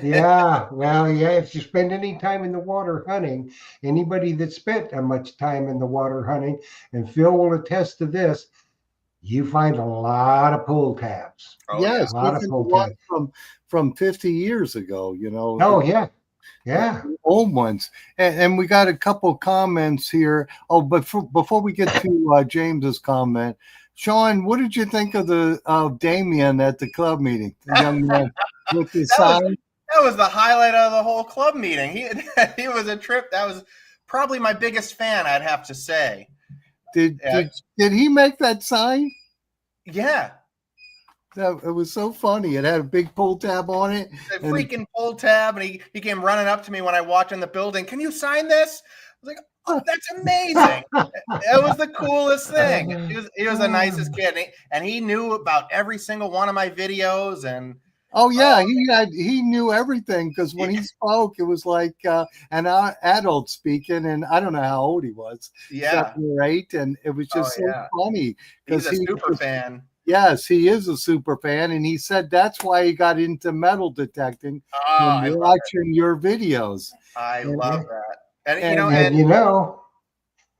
Yeah, well, yeah, if you spend any time in the water hunting, anybody that spent much time in the water hunting, and Phil will attest to this, you find a lot of pull tabs. Oh, Yes, A lot look of at the pull one tabs. from 50 years ago, you know. Oh, yeah. Yeah. Old ones. And we got a couple comments here. Oh, but before we get to James's comment, Sean, what did you think of Damien at the club meeting? The young man with his sign. That was the highlight of the whole club meeting. He was a trip. That was probably my biggest fan, I'd have to say. Did he make that sign? Yeah. It was so funny. It had a big pull tab on it. A freaking pull tab, and he came running up to me when I walked in the building. Can you sign this? I was like, oh, that's amazing. It was the coolest thing. He was the nicest kid, and he knew about every single one of my videos. And oh yeah, he knew everything, because when he spoke, it was like an adult speaking, and I don't know how old he was. Yeah, 7 or 8, and it was just funny. He's a super fan. Yes, he is a super fan, and he said that's why he got into metal detecting and watching your videos. I love that. And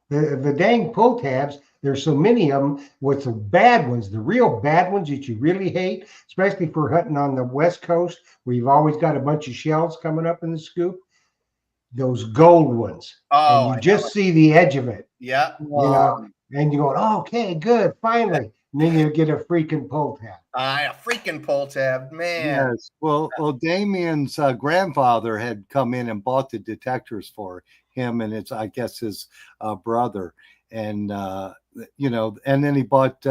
the dang pull tabs, there's so many of them. What's the bad ones, the real bad ones that you really hate, especially for hunting on the West Coast, where you've always got a bunch of shells coming up in the scoop, those gold ones. Oh, and you just see the edge of it. Yeah. You know, and you go, oh, okay, good, finally. And then you get a freaking pull tab. A freaking pull tab, man. Yes. Well, Damien's grandfather had come in and bought the detectors for him, and it's, I guess, his brother, and and then he bought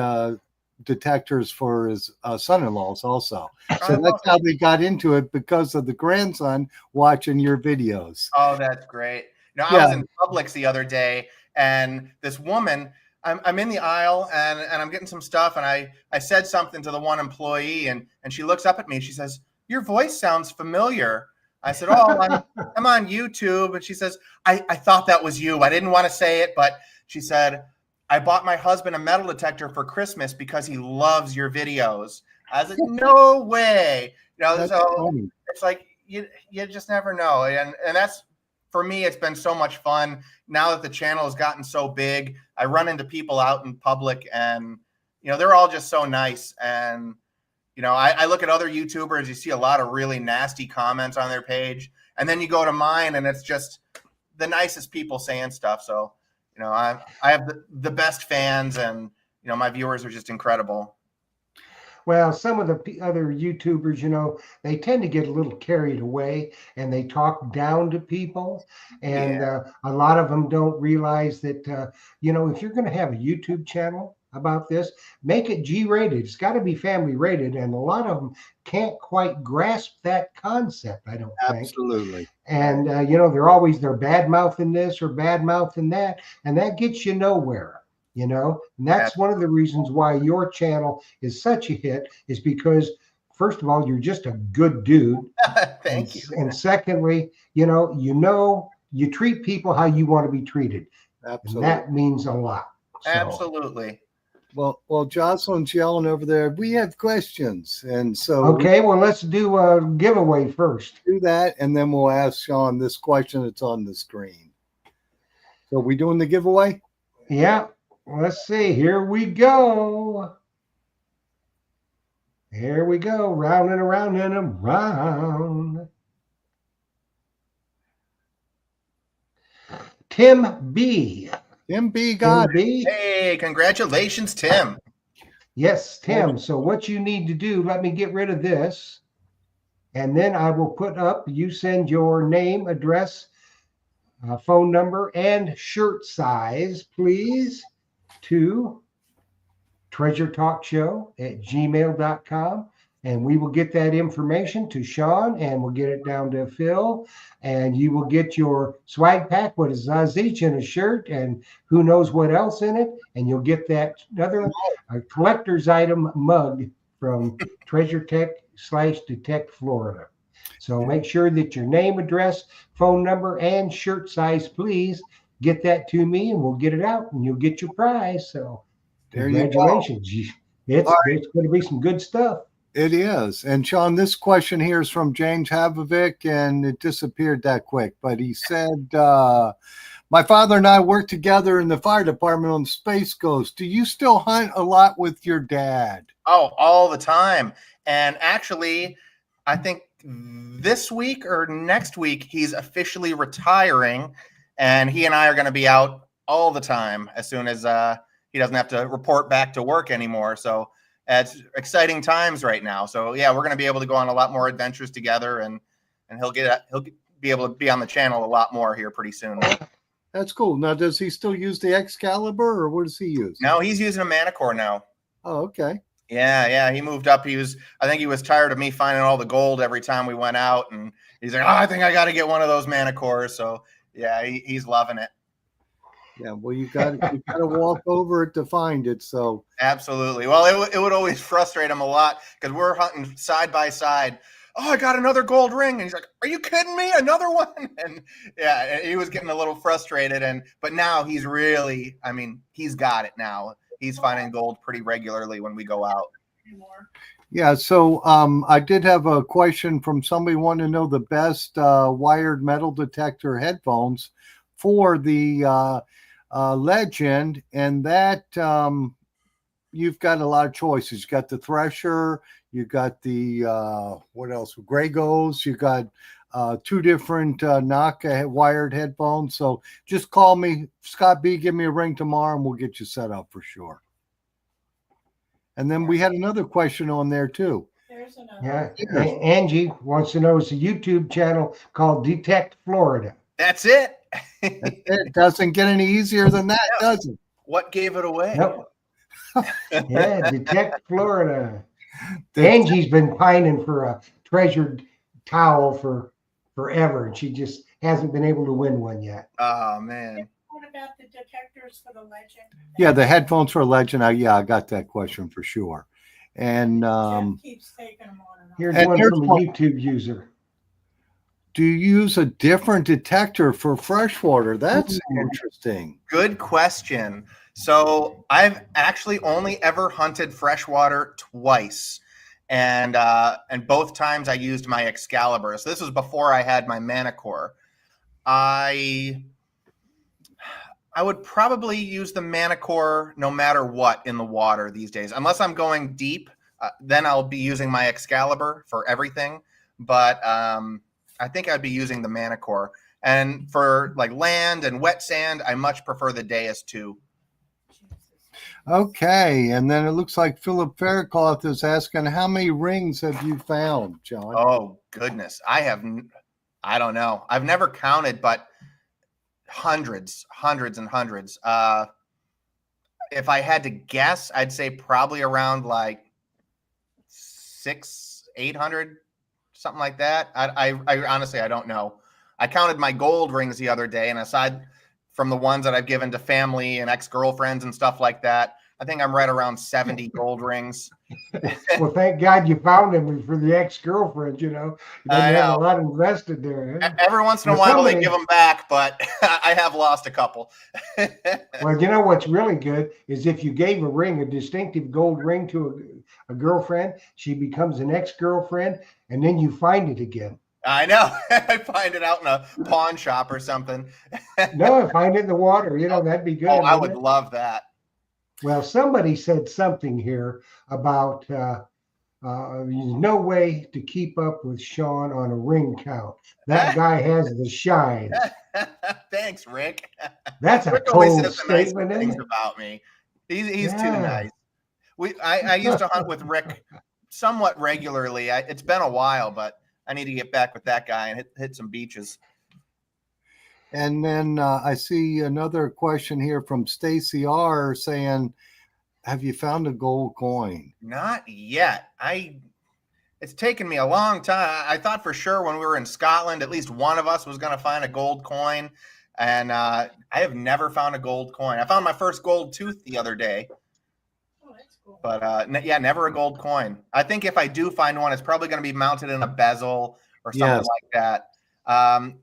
detectors for his son-in-laws also. So that's how they got into it, because of the grandson watching your videos. Oh, that's great. I was in Publix the other day, and this woman, I'm in the aisle and I'm getting some stuff, and I said something to the one employee, and she looks up at me and she says, "Your voice sounds familiar." I said, "Oh, I'm on YouTube." And she says, I thought that was you. I didn't want to say it, but she said, "I bought my husband a metal detector for Christmas because he loves your videos." I was like, "No way." So funny. It's like you just never know. And that's, for me, it's been so much fun. Now that the channel has gotten so big, I run into people out in public, and they're all just so nice. And I look at other YouTubers, you see a lot of really nasty comments on their page, and then you go to mine, and it's just the nicest people saying stuff. So I have the best fans, and my viewers are just incredible. Well, some of the other YouTubers, they tend to get a little carried away, and they talk down to people. And a lot of them don't realize that, if you're going to have a YouTube channel about this, make it G-rated. It's got to be family rated. And a lot of them can't quite grasp that concept, I don't think. Absolutely. And, they're bad-mouthing this or bad-mouthing that, and that gets you nowhere. And that's one of the reasons why your channel is such a hit, is because, first of all, you're just a good dude. Thank you. And secondly, you treat people how you want to be treated. Absolutely. And that means a lot. So. Absolutely. Well, Jocelyn's yelling over there. We have questions. And so. Okay, well, let's do a giveaway first. Do that, and then we'll ask Sean this question that's on the screen. So, are we doing the giveaway? Yeah. Let's see. Here we go. Here we go. Round and around and around. Tim B. Tim B. got it. Hey, congratulations, Tim. Yes, Tim. So what you need to do, let me get rid of this. And then I will put up, you send your name, address, phone number, and shirt size, please, to treasuretalkshow@gmail.com, and we will get that information to Sean, and we'll get it down to Phil, and you will get your swag pack, what is each in a shirt, and who knows what else in it, and you'll get that other collector's item mug from Treasure Tech /Detect Florida. So make sure that your name, address, phone number, and shirt size, please. Get that to me, and we'll get it out, and you'll get your prize. So, there congratulations. It's going to be some good stuff. It is. And Sean, this question here is from James Havovic, and it disappeared that quick. But he said, my father and I worked together in the fire department on Space Ghost. Do you still hunt a lot with your dad? Oh, all the time. And actually, I think this week or next week, he's officially retiring. And he and I are going to be out all the time as soon as he doesn't have to report back to work anymore. So it's exciting times right now. So yeah, we're going to be able to go on a lot more adventures together, and he'll be able to be on the channel a lot more here pretty soon. That's cool. Now, does he still use the Excalibur, or what does he use? No, he's using a Manticore now. Oh, okay. Yeah. He moved up. I think he was tired of me finding all the gold every time we went out, and he's like, oh, I think I got to get one of those Manticores. So yeah, he's loving it. Yeah, well, you got to walk over it to find it. So absolutely. Well, it would always frustrate him a lot because we're hunting side by side. Oh, I got another gold ring, and he's like, "Are you kidding me? Another one?" And yeah, he was getting a little frustrated. But now he's really, I mean, he's got it now. He's finding gold pretty regularly when we go out. Yeah. So I did have a question from somebody wanting to know the best wired metal detector headphones for the Legend, and that you've got a lot of choices. You got the Thresher, you got the what else? Gragos. You got two different Naka wired headphones. So just call me, Scott B. Give me a ring tomorrow, and we'll get you set up for sure. And then we had another question on there too. There's another. Yeah, Angie wants to know, it's a YouTube channel called Detect Florida. That's it. It doesn't get any easier than that, does it? What gave it away? Nope. Yeah, Detect Florida. Angie's been pining for a treasured towel for forever, and she just hasn't been able to win one yet. Oh man. What about the detectors for the Legend? Yeah, the headphones for Legend. I got that question for sure. And Jeff keeps taking them on and on. Here's And one here's from a one. YouTube user. do you use a different detector for freshwater? That's interesting. Good question. So I've actually only ever hunted freshwater twice, and both times I used my Excalibur. So this was before I had my Manticore. I would probably use the Manticore no matter what in the water these days, unless I'm going deep. Then I'll be using my Excalibur for everything. But I think I'd be using the Manticore. And for like land and wet sand, I much prefer the Deus 2. Okay, and then it looks like Philip Faircloth is asking, how many rings have you found, John? Oh, goodness. I don't know. I've never counted, but hundreds and hundreds. If I had to guess, I'd say probably around like 600-800, something like that. I honestly, I don't know. I counted my gold rings the other day, and aside from the ones that I've given to family and ex-girlfriends and stuff like that, I think I'm right around 70 gold rings. Well, thank God you found him for the ex-girlfriend, you know. You I didn't have know. a lot invested there. Huh? Every once in a Well, while, they somebody- give them back, but I have lost a couple. Well, you know what's really good is if you gave a ring, a distinctive gold ring to a girlfriend, she becomes an ex-girlfriend, and then you find it again. I know. I find it out in a pawn shop or something. No, find it in the water. You know, that'd be good. Oh, I wouldn't would it? love that. Well, somebody said something here about there's no way to keep up with Sean on a ring count. That guy has the shine. Thanks, Rick. That's a Rick always cold says the nice statement, isn't things it? about me. He's too Yeah. nice. I used to hunt with Rick somewhat regularly. It's been a while, but I need to get back with that guy and hit some beaches. And then I see another question here from Stacy R saying, have you found a gold coin? Not yet. It's taken me a long time. I thought for sure when we were in Scotland, at least one of us was going to find a gold coin. And I have never found a gold coin. I found my first gold tooth the other day, Oh, that's cool. but yeah, never a gold coin. I think if I do find one, it's probably going to be mounted in a bezel or something Yes. like that.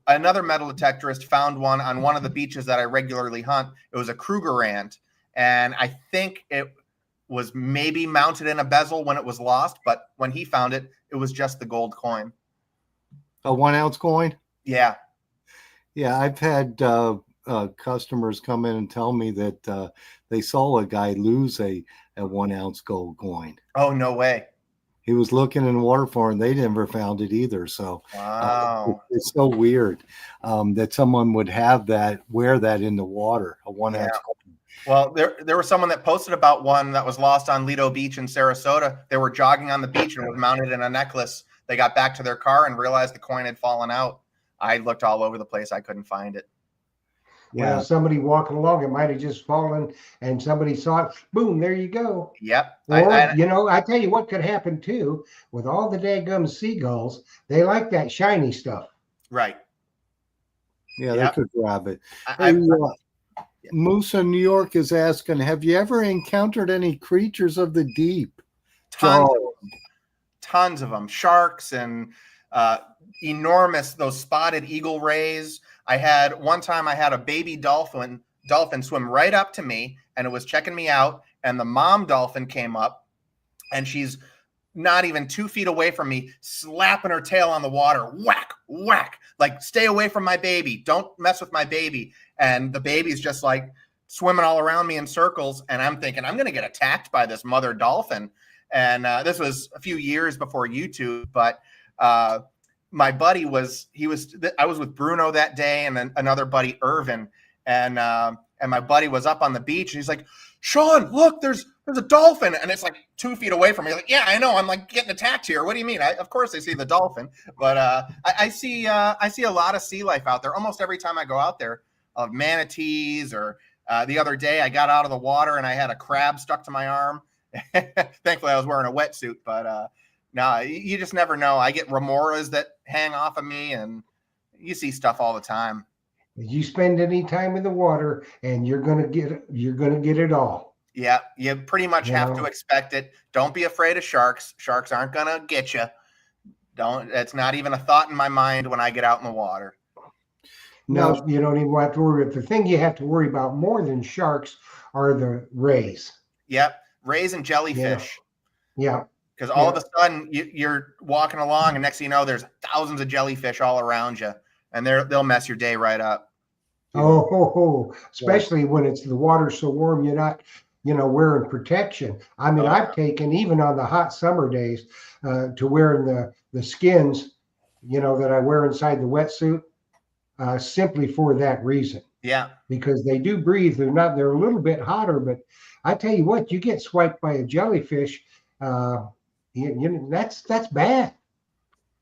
Another metal detectorist found one on one of the beaches that I regularly hunt. It was a Krugerrand, and I think was maybe mounted in a bezel when it was lost, but when he found it, it was just the gold coin. A 1 ounce coin? Yeah. Yeah, I've had customers come in and tell me that they saw a guy lose a 1 ounce gold coin. Oh, no way. He was looking in water for it, and they never found it either. So Wow. it's so weird that someone would have that, wear that in the water, a 1 ounce coin. Well, there was someone that posted about one that was lost on Lido Beach in Sarasota. They were jogging on the beach and it was mounted in a necklace. They got back to their car and realized the coin had fallen out. I looked all over the place. I couldn't find it. Yeah, somebody walking along, it might have just fallen, and somebody saw it. Boom, there you go. Yep. Or, I tell you what could happen too, with all the daggum seagulls, they like that shiny stuff. Right. Yeah, Yep. they could grab it. Hey, Moose in New York is asking, have you ever encountered any creatures of the deep? Tons of them. Sharks and enormous, those spotted eagle rays. One time I had a baby dolphin swim right up to me, and it was checking me out, and the mom dolphin came up, and she's not even 2 feet away from me, slapping her tail on the water. Whack, whack. Like, stay away from my baby. Don't mess with my baby. And the baby's just like swimming all around me in circles. And I'm thinking, I'm going to get attacked by this mother dolphin. And this was a few years before YouTube. But my buddy I was with Bruno that day, and then another buddy, Irvin. And my buddy was up on the beach, and he's like, Sean, look, there's a dolphin. And it's like 2 feet away from me. Like, yeah, I know. I'm like getting attacked here. What do you mean? Of course I see the dolphin. But I see a lot of sea life out there. Almost every time I go out there, of manatees, or the other day I got out of the water and I had a crab stuck to my arm. Thankfully I was wearing a wetsuit, but no, you just never know. I get remoras that hang off of me, and you see stuff all the time. You spend any time in the water, and you're gonna get it all. Yeah, you pretty much have to expect it. Don't be afraid of sharks. Sharks aren't gonna get you. It's not even a thought in my mind when I get out in the water. No, you don't even have to worry. But the thing you have to worry about more than sharks are the rays. Yep, rays and jellyfish. Yeah. Because all of a sudden you're walking along, and next thing you know, there's thousands of jellyfish all around you, and they'll mess your day right up. Especially when it's the water's so warm, you're not, wearing protection. I mean, I've taken, even on the hot summer days, to wearing the skins, that I wear inside the wetsuit, simply for that reason. Yeah. Because they do breathe. They're a little bit hotter, but I tell you what, you get swiped by a jellyfish, that's bad.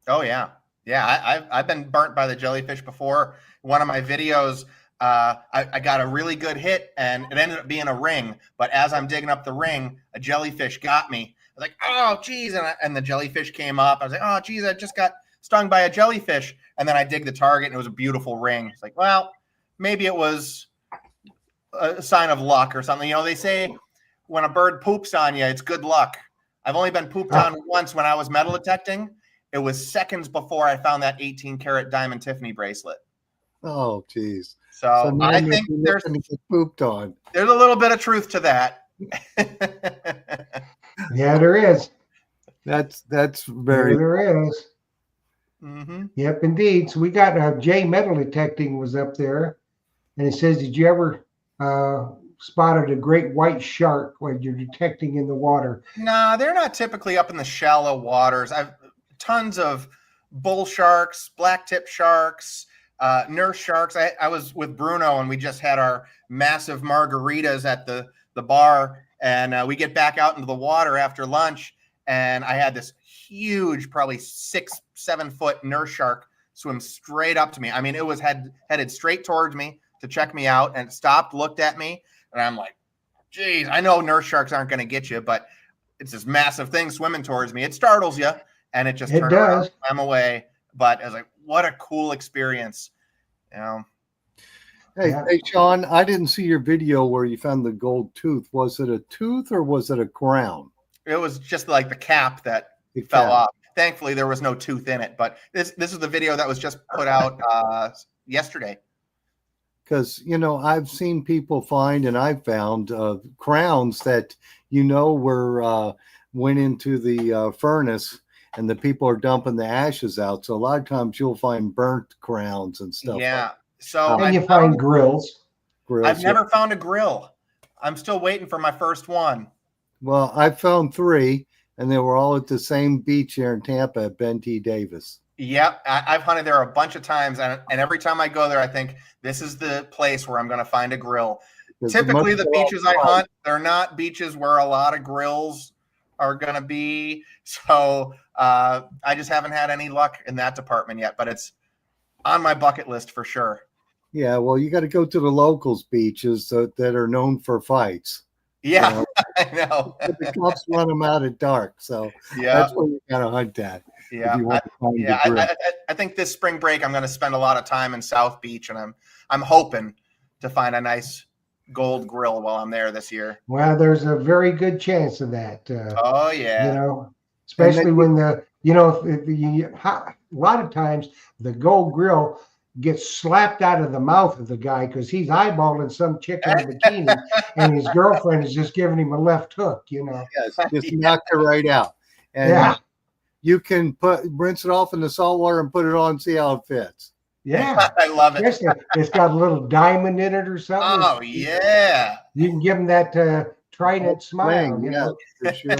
Oh yeah. Yeah. I've been burnt by the jellyfish before. One of my videos, I got a really good hit, and it ended up being a ring, but as I'm digging up the ring, a jellyfish got me. I was like, oh geez. And the jellyfish came up. I was like, oh geez, I just got stung by a jellyfish. And then I dig the target, and it was a beautiful ring. It's like, well, maybe it was a sign of luck or something. They say when a bird poops on you, it's good luck. I've only been pooped on once when I was metal detecting. It was seconds before I found that 18-karat diamond Tiffany bracelet. Oh, geez. So I think there's pooped on. There's a little bit of truth to that. Yeah, there is. That's very. There is. Mm-hmm. Yep, indeed. So we got Jay Metal Detecting was up there, and it says, did you ever spotted a great white shark when you're detecting in the water? Nah, they're not typically up in the shallow waters. I've tons of bull sharks, black tip sharks, nurse sharks. I was with Bruno, and we just had our massive margaritas at the bar, and we get back out into the water after lunch, and I had this huge, probably 6-7 foot nurse shark swim straight up to me. I mean, it was headed straight towards me to check me out, and it stopped, looked at me, and I'm like, geez, I know nurse sharks aren't going to get you, but it's this massive thing swimming towards me. It startles you, and it just turned around, swam away. But I was like, what a cool experience. Hey, Sean, I didn't see your video where you found the gold tooth. Was it a tooth or was it a crown? It was just like the cap that fell off. Thankfully, there was no tooth in it. But this is the video that was just put out yesterday. because I've seen people find, and I've found crowns that were went into the furnace, and the people are dumping the ashes out. So a lot of times you'll find burnt crowns and stuff. Yeah. So And you find grills. I've never found a grill. I'm still waiting for my first one. Well, I found 3, and they were all at the same beach here in Tampa at Ben T. Davis. Yep, I've hunted there a bunch of times, and every time I go there, I think this is the place where I'm going to find a grill. Typically, the beaches I hunt, they're not beaches where a lot of grills are going to be. So I just haven't had any luck in that department yet, but it's on my bucket list for sure. Yeah, well, you got to go to the locals beaches that are known for fights. Yeah, I know. The cops run them out at dark, so yeah, that's where you got to hunt at. Yeah, I think this spring break I'm going to spend a lot of time in South Beach, and I'm hoping to find a nice gold grill while I'm there this year. Well, there's a very good chance of that. Oh yeah, especially when a lot of times the gold grill gets slapped out of the mouth of the guy because he's eyeballing some chick in a bikini, and his girlfriend is just giving him a left hook. Yes, just knocked it right out. And you can rinse it off in the salt water and put it on, see how it fits. Yeah, I love it. It's got a little diamond in it or something. Oh yeah, you can give him that trident smile. For sure.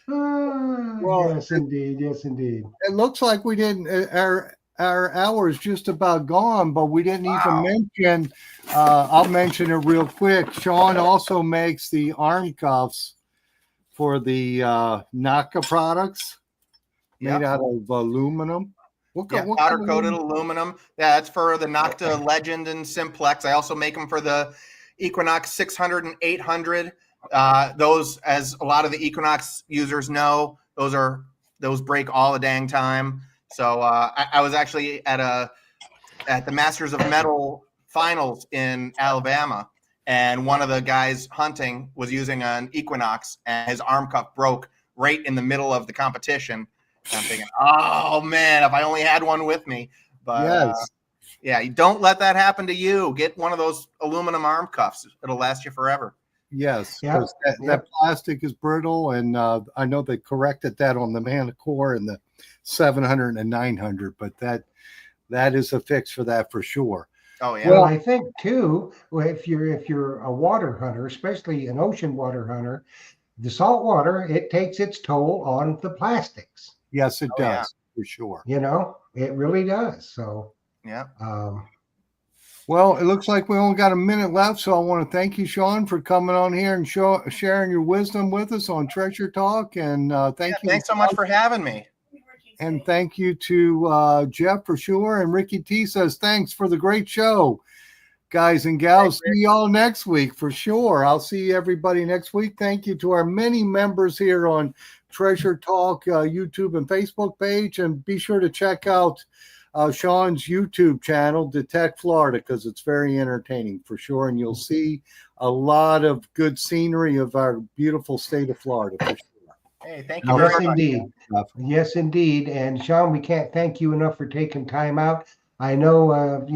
Well, yes, indeed. It looks like we didn't. Our hour is just about gone, but we didn't even mention. I'll mention it real quick. Sean also makes the arm cuffs for the Naka products made out of aluminum. Powder coated aluminum. Yeah, that's for the Nocta Legend and Simplex. I also make them for the Equinox 600 and 800. Those, as a lot of the Equinox users know, those break all the dang time. So I was actually at the Masters of Metal finals in Alabama, and one of the guys hunting was using an Equinox, and his arm cuff broke right in the middle of the competition. And I'm thinking, oh man, if I only had one with me. But yeah, you don't let that happen to you. Get one of those aluminum arm cuffs. It'll last you forever. Yes, because that plastic is brittle, and I know they corrected that on the Manticore and the 700 and 900, but that is a fix for that for sure. Oh yeah. Well, I think too, if you're a water hunter, especially an ocean water hunter, the salt water, it takes its toll on the plastics. Yes, it does for sure. It really does. So yeah. Well, it looks like we only got a minute left, so I want to thank you, Sean, for coming on here and sharing your wisdom with us on Treasure Talk. And thank you. Thanks so much for having me. And thank you to Jeff for sure. And Ricky T says, thanks for the great show, guys and gals. See y'all next week for sure. I'll see everybody next week. Thank you to our many members here on Treasure Talk YouTube and Facebook page. And be sure to check out Sean's YouTube channel, Detect Florida, because it's very entertaining for sure. And you'll see a lot of good scenery of our beautiful state of Florida for sure. Hey, thank you very much. Indeed. Yes, indeed. And Sean, we can't thank you enough for taking time out. I know,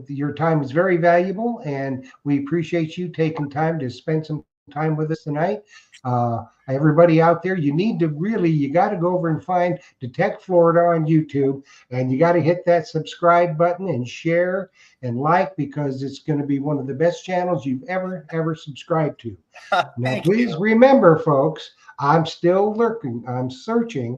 your time is very valuable, and we appreciate you taking time to spend some time with us tonight. Everybody out there, you got to go over and find Detect Florida on YouTube, and you got to hit that subscribe button and share and like, because it's going to be one of the best channels you've ever subscribed to. Now, please remember, folks, I'm still lurking. I'm searching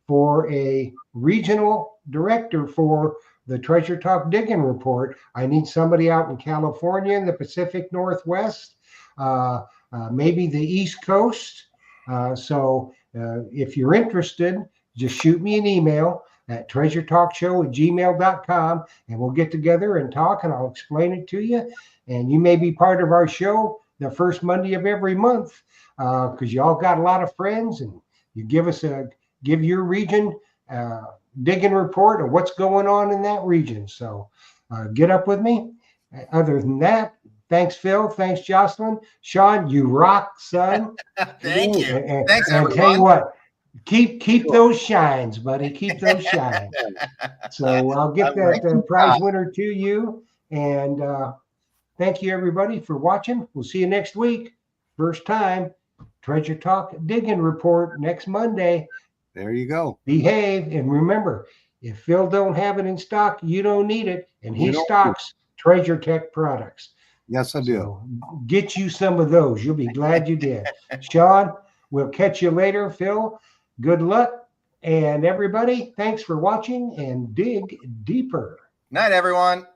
for a regional director for the Treasure Talk Digging Report. I need somebody out in California, in the Pacific Northwest, maybe the East Coast. So if you're interested, just shoot me an email at treasuretalkshow@gmail.com, and we'll get together and talk, and I'll explain it to you. And you may be part of our show the first Monday of every month, because you all got a lot of friends, and you give your region digging report of what's going on in that region. So get up with me. Other than that, thanks, Phil. Thanks, Jocelyn. Sean, you rock, son. Thank you. And Thanks, and everyone. tell you what, Keep those shines, buddy. Keep those shines. So I'll get that prize winner to you. And thank you, everybody, for watching. We'll see you next week. First time, Treasure Talk Digging Report next Monday. There you go. Behave. And remember, if Phil don't have it in stock, you don't need it. And he stocks Treasure Tech products. Yes, I do. So get you some of those. You'll be glad you did. Sean, we'll catch you later. Phil, good luck. And everybody, thanks for watching and dig deeper. Night, everyone.